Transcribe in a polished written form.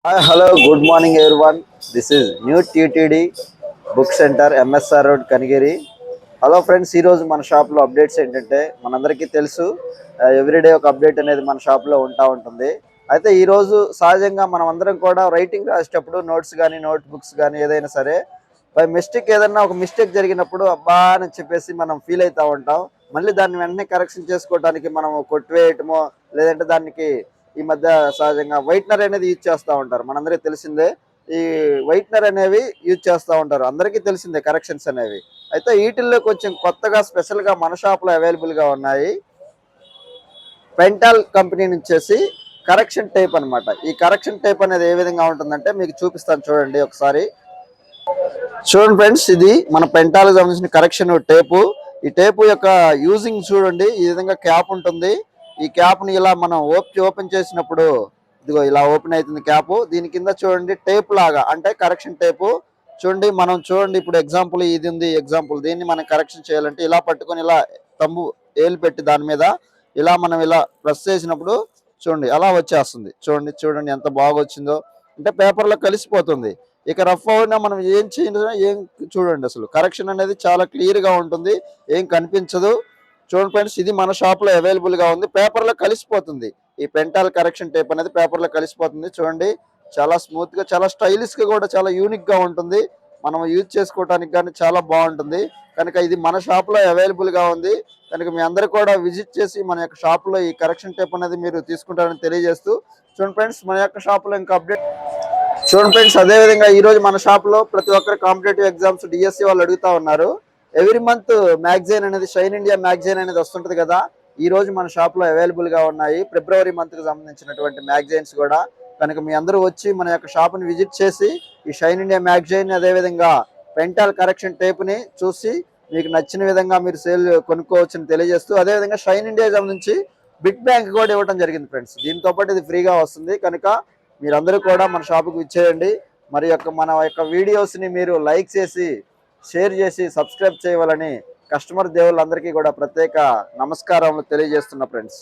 Hello, good morning everyone. This is New TTD Book Center, MSR Road, Kanigiri. Hello friends, ఈరోజు మన షాప్లో updates ఏంటంటే మనందరికీ తెలుసు ఎవ్రీడే ఒక అప్డేట్ అనేది మన షాప్లో ఉంటుంది. అయితే ఈరోజు సహజంగా మనం అందరం కూడా రైటింగ్ రాసేటప్పుడు నోట్స్ కానీ నోట్ బుక్స్ కానీ ఏదైనా సరే బై మిస్టేక్ ఏదైనా ఒక మిస్టేక్ జరిగినప్పుడు అబ్బా అని చెప్పేసి మనం ఫీల్ అవుతూ ఉంటాం. మళ్ళీ దాన్ని వెంటనే కరెక్షన్ చేసుకోవడానికి మనం కొట్టివేయటమో లేదంటే దానికి ఈ మధ్య సహజంగా వైట్నర్ అనేది యూజ్ చేస్తూ ఉంటారు. మనందరికీ తెలిసిందే ఈ వైట్నర్ అనేవి యూజ్ చేస్తూ ఉంటారు, అందరికీ తెలిసిందే కరెక్షన్స్ అనేవి. అయితే వీటిల్లో కొంచెం కొత్తగా స్పెషల్గా మన షాప్లో అవైలబుల్గా ఉన్నాయి. పెంటాల్ కంపెనీ నుంచేసి కరెక్షన్ టేప్ అనమాట. ఈ కరెక్షన్ టేప్ అనేది ఏ విధంగా ఉంటుందంటే మీకు చూపిస్తాను చూడండి ఒకసారి. చూడండి ఫ్రెండ్స్, ఇది మన పెంటాల్కి సంబంధించిన కరెక్షన్ టేపు. ఈ టేపు యొక్క యూజింగ్ చూడండి, ఈ విధంగా క్యాప్ ఉంటుంది. ఈ క్యాప్ని ఇలా మనం ఓపెన్ చేసినప్పుడు ఇదిగో ఇలా ఓపెన్ అవుతుంది క్యాప్. దీని కింద చూడండి టేప్ లాగా, అంటే కరెక్షన్ టేపు. చూడండి మనం చూడండి, ఇప్పుడు ఎగ్జాంపుల్ ఇది ఉంది. ఎగ్జాంపుల్ దీన్ని మనం కరెక్షన్ చేయాలంటే ఇలా పట్టుకొని ఇలా తమ్ము ఏలు పెట్టి దాని మీద ఇలా మనం ఇలా ప్రెస్ చేసినప్పుడు చూడండి అలా వచ్చేస్తుంది. చూడండి ఎంత బాగా వచ్చిందో, అంటే పేపర్లో కలిసిపోతుంది. ఇక రఫ్ అయినా మనం ఏం చేయాలి ఏం చూడండి, అసలు కరెక్షన్ అనేది చాలా క్లియర్గా ఉంటుంది, ఏం కనిపించదు. చూడండి ఫ్రెండ్స్, ఇది మన షాప్లో అవైలబుల్గా ఉంది. పేపర్లో కలిసిపోతుంది. ఈ పెంటాల్ కరెక్షన్ టేప్ అనేది పేపర్లో కలిసిపోతుంది. చూడండి చాలా స్మూత్గా, చాలా స్టైలిష్గా కూడా చాలా యూనిక్గా ఉంటుంది. మనం యూజ్ చేసుకోవడానికి కానీ చాలా బాగుంటుంది. కనుక ఇది మన షాప్లో అవైలబుల్గా ఉంది. కనుక మీ అందరూ కూడా విజిట్ చేసి మన యొక్క షాప్లో ఈ కరెక్షన్ టేప్ అనేది మీరు తీసుకుంటారని తెలియజేస్తూ, చూడండి ఫ్రెండ్స్ మన యొక్క షాప్లో ఇంకా అప్డేట్ చూడండి ఫ్రెండ్స్, అదేవిధంగా ఈరోజు మన షాప్లో ప్రతి ఒక్కరు కాంపిటేటివ్ ఎగ్జామ్స్ డిఎస్సి వాళ్ళు అడుగుతూ ఉన్నారు. ఎవ్రీ మంత్ మ్యాగజైన్ అనేది, షైన్ ఇండియా మ్యాగజైన్ అనేది వస్తుంటుంది కదా. ఈ రోజు మన షాప్లో అవైలబుల్గా ఉన్నాయి ఫిబ్రవరి మంత్కి సంబంధించినటువంటి మ్యాగజైన్స్ కూడా. కనుక మీ అందరూ వచ్చి మన యొక్క షాప్ని విజిట్ చేసి ఈ షైన్ ఇండియా మ్యాగజైన్ అదేవిధంగా పెంటాల్ కరెక్షన్ టేప్ని చూసి మీకు నచ్చిన విధంగా మీరు సేల్ కొనుక్కోవచ్చని తెలియజేస్తూ, అదేవిధంగా షైన్ ఇండియా సంబంధించి బిగ్ బ్యాంక్ కూడా ఇవ్వడం జరిగింది ఫ్రెండ్స్. దీంతో పాటు ఇది ఫ్రీగా వస్తుంది. కనుక మీరందరూ కూడా మన షాపుకి విచ్చేయండి. మరి మన యొక్క వీడియోస్ని మీరు లైక్ చేసి షేర్ చేసి సబ్స్క్రైబ్ చేయవాలని కస్టమర్ దేవుళ్ళందరికీ కూడా ప్రత్యేక నమస్కారములు తెలియజేస్తున్నా ఫ్రెండ్స్.